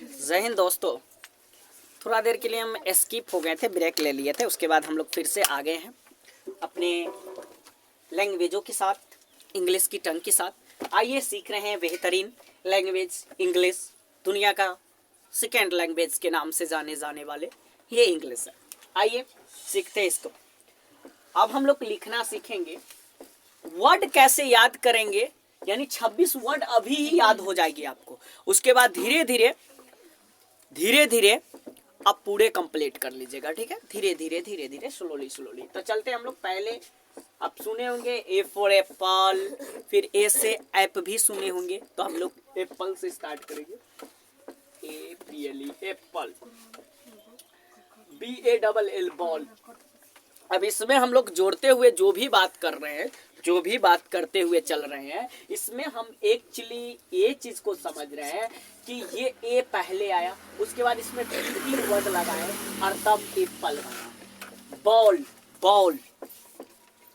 जय हिंद दोस्तों। थोड़ा देर के लिए हम स्किप हो गए थे, ब्रेक ले लिए थे। उसके बाद हम लोग फिर से आ गए हैं अपने लैंग्वेजों के साथ, इंग्लिश की टंग के साथ। आइए सीख रहे हैं बेहतरीन लैंग्वेज इंग्लिश, दुनिया का सेकेंड लैंग्वेज के नाम से जाने जाने वाले ये इंग्लिश है। आइए सीखते हैं इसको। अब हम लोग लिखना सीखेंगे। वर्ड कैसे याद करेंगे, यानी 26 वर्ड अभी ही याद हो जाएगी आपको। उसके बाद धीरे धीरे आप पूरे कंप्लीट कर लीजिएगा, ठीक है। धीरे धीरे स्लोली। तो चलते हैं हम लोग। पहले आप सुने होंगे ए फॉर एप्पल, फिर ए से ऐप भी सुने होंगे। तो हम लोग एप्पल से स्टार्ट करेंगे। A P L E apple, B A double L ball. अब इसमें हम लोग जोड़ते हुए जो भी बात कर रहे हैं, जो भी बात करते हुए चल रहे हैं, इसमें हम एक्चुअली ये चीज को समझ रहे हैं कि ये ए पहले आया, उसके बाद इसमें तीन वर्ड लगाए और तब एप्पल बना। बॉल बॉल,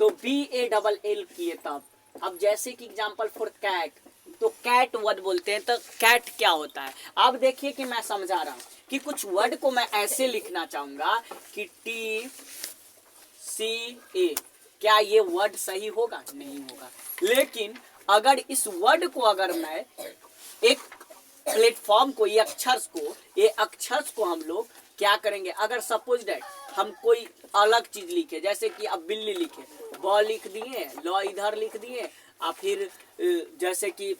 तो बी ए डबल एल किए तब। अब जैसे कि एग्जांपल फॉर कैट, तो कैट वर्ड बोलते हैं। तो कैट क्या होता है, अब देखिए कि मैं समझा रहा हूं कि कुछ वर्ड को मैं ऐसे लिखना चाहूंगा कि टी सी ए। क्या ये वर्ड सही होगा? नहीं होगा। लेकिन अगर इस वर्ड को अगर मैं एक प्लेटफॉर्म को, ये अक्षर को हम लोग क्या करेंगे, अगर सपोज दैट हम कोई अलग चीज लिखे, जैसे कि अब बिल्ली लिखे, बॉल लिख दिए, लॉ इधर लिख दिए, और फिर जैसे कि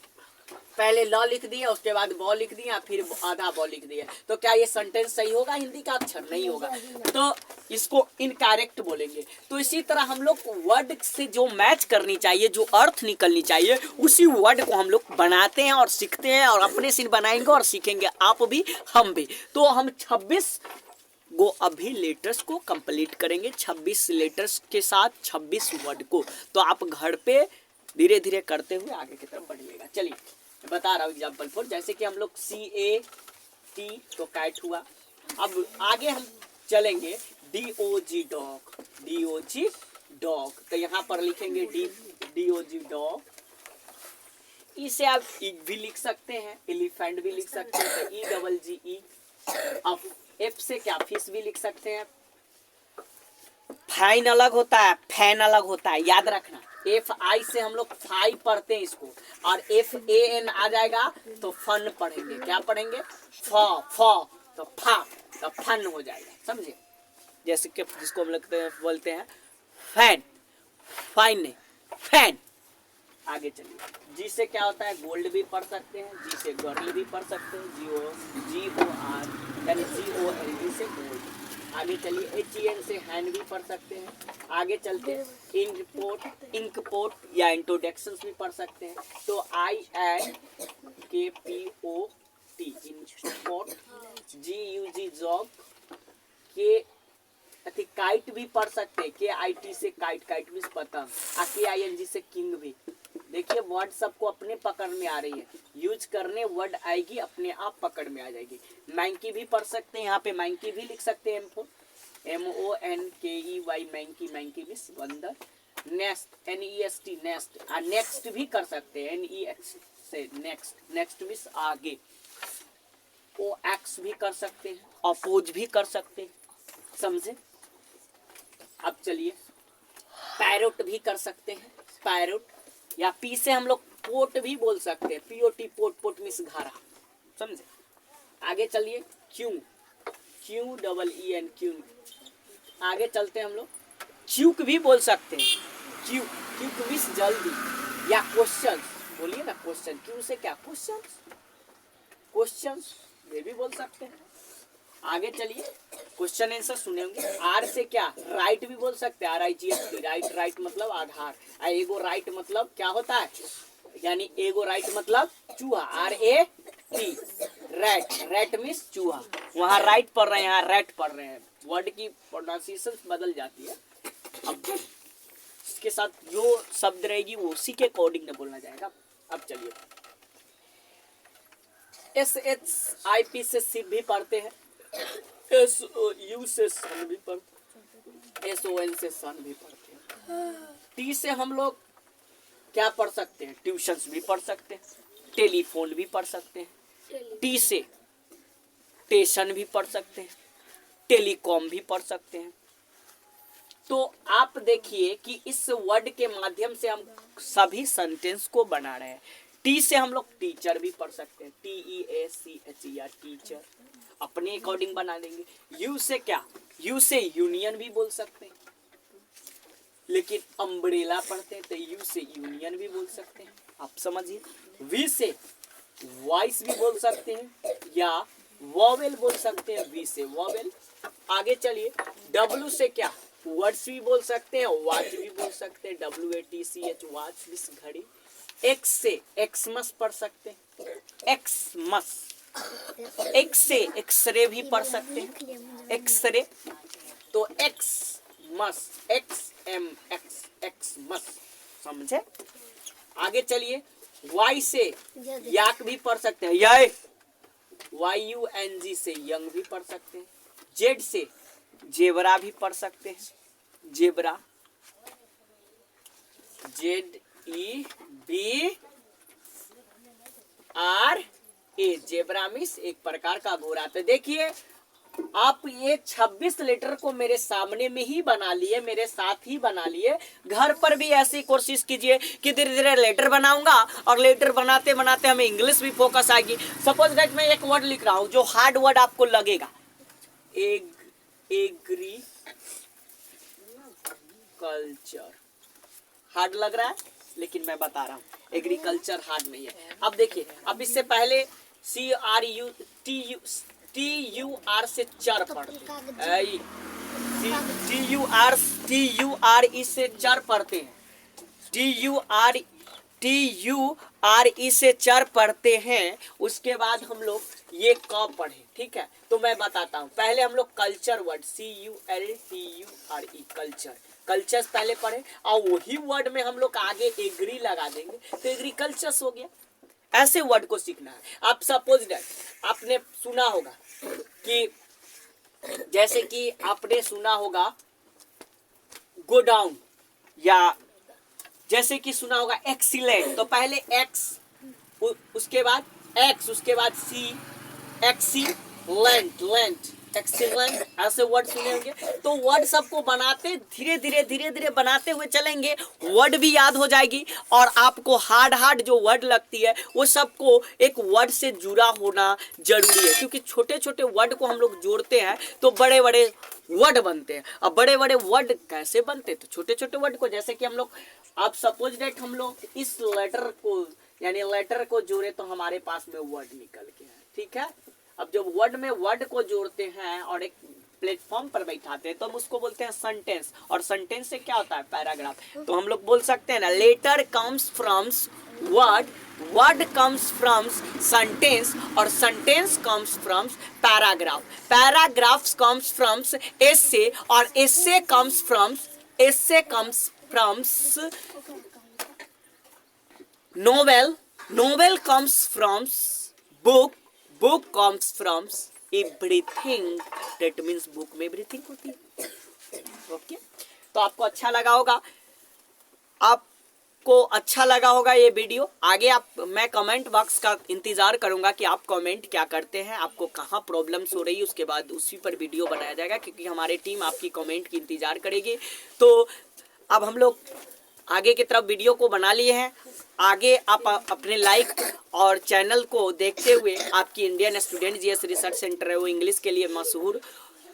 पहले लॉ लिख दिए, उसके बाद बॉल लिख दिया, फिर आधा बॉल लिख दिया, तो क्या ये सेंटेंस सही होगा? हिंदी का अक्षर नहीं होगा, तो इसको इनकरेक्ट बोलेंगे। तो इसी तरह हम लोग वर्ड से जो मैच करनी चाहिए, जो अर्थ निकलनी चाहिए, उसी वर्ड को हम लोग बनाते हैं और सीखते हैं, और अपने से बनाएंगे और सीखेंगे, आप भी हम भी। तो हम 26 वो अभी लेटर्स को कंप्लीट करेंगे, 26 लेटर्स के साथ 26 वर्ड को। तो आप घर पे धीरे धीरे करते हुए आगे की तरफ बढ़िएगा। चलिए बता रहा हूँ एग्जाम्पल फॉर, जैसे कि हम लोग सी ए टी, तो कैट हुआ। अब आगे हम चलेंगे D O G dog, D O G dog, तो यहाँ पर लिखेंगे डी ओ जी डॉग। इसे आप इग भी लिख सकते हैं, एलिफेंट भी लिख सकते हैं, तो ई डबल जी ई। अब एफ से क्या फिश भी लिख सकते हैं। फाइन अलग होता है, फैन अलग होता है, याद रखना। एफ आई से हम लोग फाई पढ़ते हैं इसको, और एफ ए एन आ जाएगा तो फन पढ़ेंगे। क्या पढ़ेंगे? फ, तो फा, तो फन हो जाएगा, समझे। जैसे कि जिसको हम लोग बोलते हैं फैन, फाइन नहीं, फैन। आगे चलिए। जी से क्या होता है? गोल्ड भी पढ़ सकते हैं, जी से गर्ल भी पढ़ सकते हैं, जी ओ आर, यानी जी ओ एल डी से गोल्ड। आगे चलिए। एच ई एन से हैंड भी पढ़ सकते हैं। आगे चलते हैं। इंक पोर्ट या इंट्रोडक्शन भी पढ़ सकते हैं। तो I N K P O T, import. G U G job, K kite भी पढ़ सकते हैं, के आई टी से काइट, काइट भी पतंग, के आई एन जी से किंग भी। देखिए वर्ड सबको अपने पकड़ में आ रही है, यूज करने वर्ड आएगी, अपने आप पकड़ में आ जाएगी। मैंकी भी पढ़ सकते हैं, यहाँ पे मैंकी भी लिख सकते हैं, M O N K E Y, monkey, monkey means बंदर। Nest, N E S T, nest. Next भी कर सकते हैं, एन ई एक्स से नेक्स्ट, नेक्स्ट मिस आगे। ओ एक्स भी कर सकते हैं, अपोज भी कर सकते हैं, समझे। अब चलिए पैरोट भी कर सकते हैं, पैरोट, या पी से हम लोग पोट भी बोल सकते हैं, पीओटी, पोट, पोट मिस घारा, समझे। आगे चलिए। Q double E N, Q. आगे चलते हैं हम लोग। क्यूक भी बोल सकते हैं, क्यूक मिस जल्दी, या क्वेश्चन बोलिए ना, क्वेश्चन। क्यू से क्या? क्वेश्चन ये भी बोल सकते हैं। आगे चलिए। क्वेश्चन आंसर सुने होंगे। आर से क्या? राइट भी बोल सकते हैं, RIGHT, राइट मतलब आधार। एगो राइट मतलब क्या होता है, यानी एगो राइट मतलब चूहा, RAT, रैट मीन्स चूहा। वहाँ राइट पढ़ रहे हैं, यहाँ रैट पढ़ रहे हैं, वर्ड की प्रोनाउंसिएशन बदल जाती है। अब इसके साथ जो शब्द रहेगी वो उसी के अकॉर्डिंग में बोलना जाएगा। अब चलिए। SHIP से शिप भी पढ़ते हैं, SOU से सन भी पढ़ते हैं, SON से सन भी पढ़ते हैं। T से हम लोग क्या पढ़ सकते हैं? ट्यूशंस भी पढ़ सकते हैं। टेलीफोन भी पढ़ सकते हैं। टी से स्टेशन भी पढ़ सकते हैं, टेलीकॉम भी पढ़ सकते हैं। तो आप देखिए कि इस वर्ड के माध्यम से हम सभी सेंटेंस को बना रहे हैं। टी से हम लोग टीचर भी पढ़ सकते हैं, TEACHER टीचर, अपने अकॉर्डिंग बना देंगे। यू से क्या, यू से यूनियन भी बोल सकते हैं, लेकिन अम्ब्रेला पढ़ते हैं तो यू से यूनियन भी बोल सकते हैं, आप समझिए। वी से वॉइस भी बोल सकते हैं या वॉवेल बोल सकते हैं, वी से वॉवेल। आगे चलिए, डब्ल्यू से क्या, वर्ड्स भी बोल सकते हैं, वॉच भी बोल सकते हैं, WATCH वॉच, इस घड़ी। एक्स से एक्समस पढ़ सकते हैं, एक्समस। एक्स से एक्सरे भी पढ़ सकते हैं, एक्सरे। तो एक्समस, XMX, एक्समस, समझे। आगे चलिए, वाई से याक भी पढ़ सकते हैं, याय, YUNG से यंग भी पढ़ सकते हैं। जेड से जेबरा भी पढ़ सकते हैं, जेबरा, ZEBRA, जेबरा मीन्स एक प्रकार का घोड़ा। तो देखिए आप ये 26 लेटर को मेरे सामने में ही बना लिए, मेरे साथ ही बना लिए। घर पर भी ऐसी कोशिश कीजिए कि धीरे धीरे लेटर बनाऊंगा और लेटर बनाते बनाते हमें इंग्लिश भी फोकस आएगी। सपोज दैट मैं एक वर्ड लिख रहा हूं जो हार्ड वर्ड आपको लगेगा, एग्रीकल्चर, हार्ड लग रहा है, लेकिन मैं बता रहा हूँ एग्रीकल्चर हार्ड नहीं है। अब देखिए, अब इससे पहले TUR से चर पढ़ते, TUR से चर पढ़ते हैं, TURE से चर पढ़ते हैं। उसके बाद हम लोग ये क पढ़े, ठीक है। तो मैं बताता हूँ, पहले हम लोग culture word, CULTURE, culture, culture पहले पढ़े और वही वर्ड में हम लोग आगे एग्री लगा देंगे तो एग्रीकल्चर हो गया। ऐसे वर्ड को सीखना है। आप सपोज दैट आपने सुना होगा कि, जैसे कि आपने सुना होगा गो डाउन, या जैसे कि सुना होगा एक्सीलेंट, तो पहले एक्स, उसके बाद एक्स, उसके बाद सी, एक्सीलेंट, एक्सीलेंट, ऐसे वर्ड सुने होंगे। तो वर्ड सबको बनाते धीरे धीरे बनाते हुए चलेंगे, वर्ड भी याद हो जाएगी और आपको हार्ड जो वर्ड लगती है वो सबको एक वर्ड से जुड़ा होना जरूरी है, क्योंकि छोटे छोटे वर्ड को हम लोग जोड़ते हैं तो बड़े बड़े वर्ड बनते हैं। अब बड़े बड़े वर्ड कैसे बनते हैं, तो छोटे छोटे वर्ड को, जैसे कि हम लोग, आप सपोज डेट हम लोग इस लेटर को, यानी लेटर को जोड़े तो हमारे पास में वर्ड निकल के है, ठीक है। अब जब वर्ड में वर्ड को जोड़ते हैं और एक प्लेटफॉर्म पर बैठाते हैं तो हम उसको बोलते हैं सेंटेंस, और सेंटेंस से क्या होता है, पैराग्राफ। तो हम लोग बोल सकते हैं ना, letter comes from word, word comes from sentence, और sentence comes from paragraph, paragraphs comes from essay, और essay comes from novel, novel comes from book, book comes from everything, that means book में everything होती है। Okay, तो आपको अच्छा लगा होगा, आपको अच्छा लगा होगा ये वीडियो। आगे मैं कमेंट बॉक्स का इंतजार करूंगा कि आप कमेंट क्या करते हैं, आपको कहाँ प्रॉब्लम्स हो रही है, उसके बाद उसी पर वीडियो बनाया जाएगा, क्योंकि हमारी टीम आपकी कमेंट की इंतजार करेगी। तो अब हम लोग आगे की तरफ वीडियो को बना लिए हैं। आगे आप अपने लाइक और चैनल को देखते हुए, आपकी Indian student GS research centre है वो इंग्लिश के लिए मशहूर,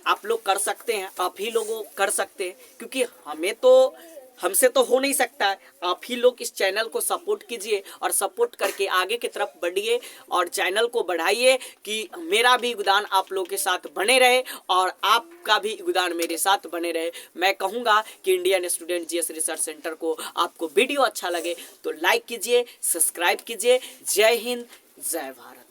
आप लोग कर सकते हैं, आप ही लोगों कर सकते हैं, क्योंकि हमसे तो हो नहीं सकता है। आप ही लोग इस चैनल को सपोर्ट कीजिए और सपोर्ट करके आगे की तरफ बढ़िए और चैनल को बढ़ाइए, कि मेरा भी योगदान आप लोग के साथ बने रहे और आपका भी योगदान मेरे साथ बने रहे। मैं कहूँगा कि Indian student GS research centre को आपको वीडियो अच्छा लगे तो लाइक कीजिए, सब्सक्राइब कीजिए। जय हिंद, जय भारत।